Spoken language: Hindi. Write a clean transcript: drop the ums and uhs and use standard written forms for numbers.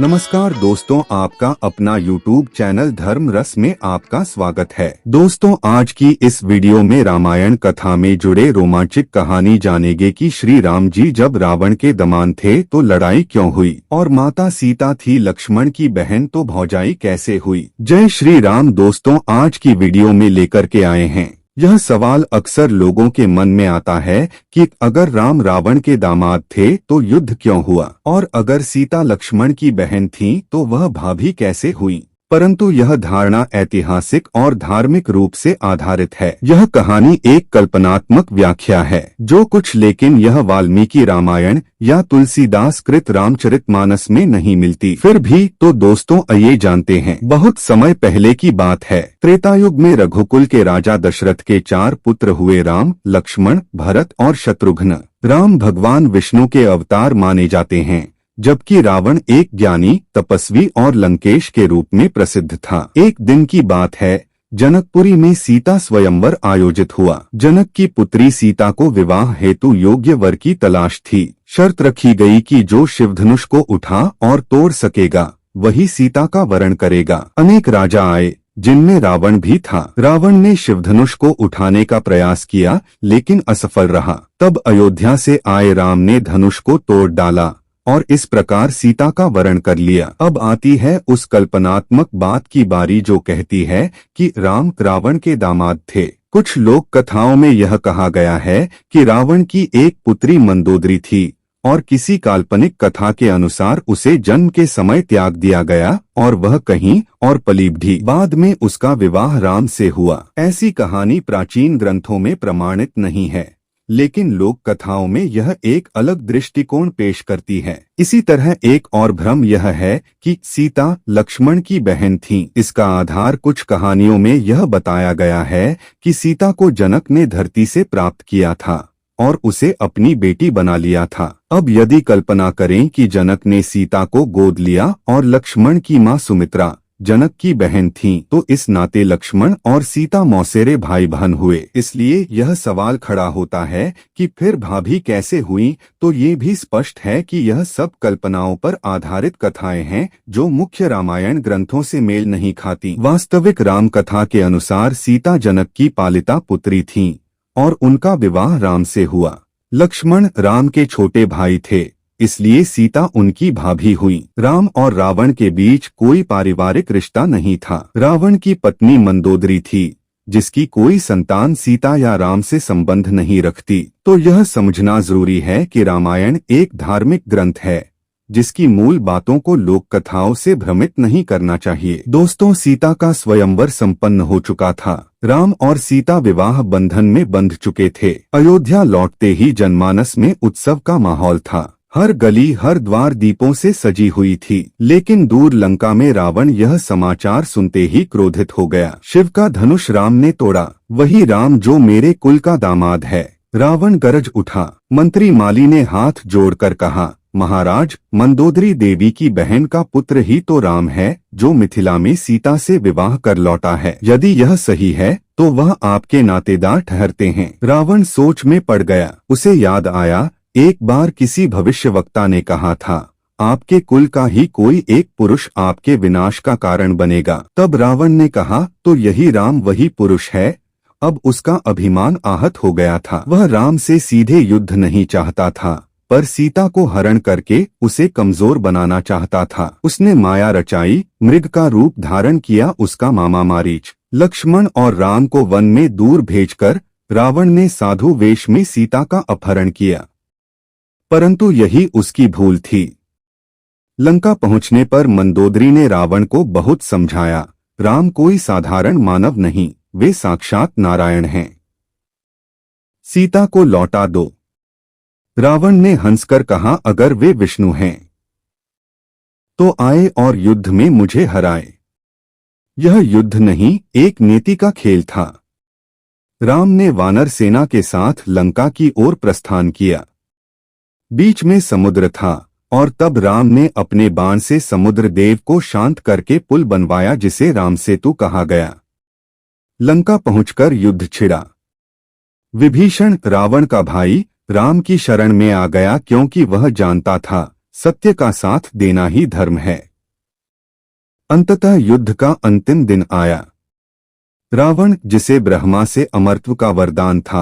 नमस्कार दोस्तों, आपका अपना YouTube चैनल धर्म रस में आपका स्वागत है। दोस्तों, आज की इस वीडियो में रामायण कथा में जुड़े रोमांचक कहानी जानेंगे कि श्री राम जी जब रावण के दमान थे तो लड़ाई क्यों हुई, और माता सीता थी लक्ष्मण की बहन तो भौजाई कैसे हुई। जय श्री राम। दोस्तों, आज की वीडियो में लेकर के आए हैं यह सवाल अक्सर लोगों के मन में आता है कि अगर राम रावण के दामाद थे तो युद्ध क्यों हुआ, और अगर सीता लक्ष्मण की बहन थी तो वह भाभी कैसे हुई। परंतु यह धारणा ऐतिहासिक और धार्मिक रूप से आधारित है। यह कहानी एक कल्पनात्मक व्याख्या है जो कुछ, लेकिन यह वाल्मीकि रामायण या तुलसीदास कृत रामचरितमानस में नहीं मिलती। फिर भी तो दोस्तों, आइए जानते हैं। बहुत समय पहले की बात है। त्रेतायुग में रघुकुल के राजा दशरथ के 4 पुत्र हुए, राम, लक्ष्मण, भरत और शत्रुघ्न। राम भगवान विष्णु के अवतार माने जाते हैं, जबकि रावण एक ज्ञानी, तपस्वी और लंकेश के रूप में प्रसिद्ध था। एक दिन की बात है, जनकपुरी में सीता स्वयंवर आयोजित हुआ। जनक की पुत्री सीता को विवाह हेतु योग्य वर की तलाश थी। शर्त रखी गई कि जो शिवधनुष को उठा और तोड़ सकेगा वही सीता का वरण करेगा। अनेक राजा आए, जिनमें रावण भी था। रावण ने शिवधनुष को उठाने का प्रयास किया, लेकिन असफल रहा। तब अयोध्या से आए राम ने धनुष को तोड़ डाला और इस प्रकार सीता का वरण कर लिया। अब आती है उस कल्पनात्मक बात की बारी जो कहती है कि राम रावण के दामाद थे। कुछ लोक कथाओं में यह कहा गया है कि रावण की एक पुत्री मंदोदरी थी और किसी काल्पनिक कथा के अनुसार उसे जन्म के समय त्याग दिया गया और वह कहीं और पली भी। बाद में उसका विवाह राम से हुआ। ऐसी कहानी प्राचीन ग्रंथों में प्रमाणित नहीं है, लेकिन लोक कथाओं में यह एक अलग दृष्टिकोण पेश करती है। इसी तरह एक और भ्रम यह है कि सीता लक्ष्मण की बहन थीं। इसका आधार कुछ कहानियों में यह बताया गया है कि सीता को जनक ने धरती से प्राप्त किया था और उसे अपनी बेटी बना लिया था। अब यदि कल्पना करें कि जनक ने सीता को गोद लिया और लक्ष्मण की मां सुमित्रा जनक की बहन थीं, तो इस नाते लक्ष्मण और सीता मौसेरे भाई बहन हुए। इसलिए यह सवाल खड़ा होता है कि फिर भाभी कैसे हुई। तो ये भी स्पष्ट है कि यह सब कल्पनाओं पर आधारित कथाएं हैं जो मुख्य रामायण ग्रंथों से मेल नहीं खाती। वास्तविक राम कथा के अनुसार सीता जनक की पालिता पुत्री थीं और उनका विवाह राम से हुआ। लक्ष्मण राम के छोटे भाई थे, इसलिए सीता उनकी भाभी हुई। राम और रावण के बीच कोई पारिवारिक रिश्ता नहीं था। रावण की पत्नी मंदोदरी थी, जिसकी कोई संतान सीता या राम से संबंध नहीं रखती। तो यह समझना जरूरी है कि रामायण एक धार्मिक ग्रंथ है जिसकी मूल बातों को लोक कथाओं से भ्रमित नहीं करना चाहिए। दोस्तों, सीता का स्वयंवर संपन्न हो चुका था। राम और सीता विवाह बंधन में बंध चुके थे। अयोध्या लौटते ही जनमानस में उत्सव का माहौल था। हर गली हर द्वार दीपों से सजी हुई थी। लेकिन दूर लंका में रावण यह समाचार सुनते ही क्रोधित हो गया। शिव का धनुष राम ने तोड़ा, वही राम जो मेरे कुल का दामाद है। रावण गरज उठा। मंत्री माली ने हाथ जोड़कर कहा, महाराज, मंदोदरी देवी की बहन का पुत्र ही तो राम है जो मिथिला में सीता से विवाह कर लौटा है। यदि यह सही है तो वह आपके नातेदार ठहरते हैं। रावण सोच में पड़ गया। उसे याद आया, एक बार किसी भविष्यवक्ता ने कहा था, आपके कुल का ही कोई एक पुरुष आपके विनाश का कारण बनेगा। तब रावण ने कहा, तो यही राम वही पुरुष है। अब उसका अभिमान आहत हो गया था। वह राम से सीधे युद्ध नहीं चाहता था, पर सीता को हरण करके उसे कमजोर बनाना चाहता था। उसने माया रचाई, मृग का रूप धारण किया। उसका मामा मारीच, लक्ष्मण और राम को वन में दूर भेजकर रावण ने साधु वेश में सीता का अपहरण किया। परंतु यही उसकी भूल थी। लंका पहुंचने पर मंदोदरी ने रावण को बहुत समझाया, राम कोई साधारण मानव नहीं, वे साक्षात नारायण हैं। सीता को लौटा दो। रावण ने हंसकर कहा, अगर वे विष्णु हैं तो आए और युद्ध में मुझे हराए। यह युद्ध नहीं, एक नीति का खेल था। राम ने वानर सेना के साथ लंका की ओर प्रस्थान किया। बीच में समुद्र था और तब राम ने अपने बाण से समुद्र देव को शांत करके पुल बनवाया, जिसे राम सेतु कहा गया। लंका पहुंचकर युद्ध छिड़ा। विभीषण रावण का भाई राम की शरण में आ गया, क्योंकि वह जानता था सत्य का साथ देना ही धर्म है। अंततः युद्ध का अंतिम दिन आया। रावण, जिसे ब्रह्मा से अमरत्व का वरदान था,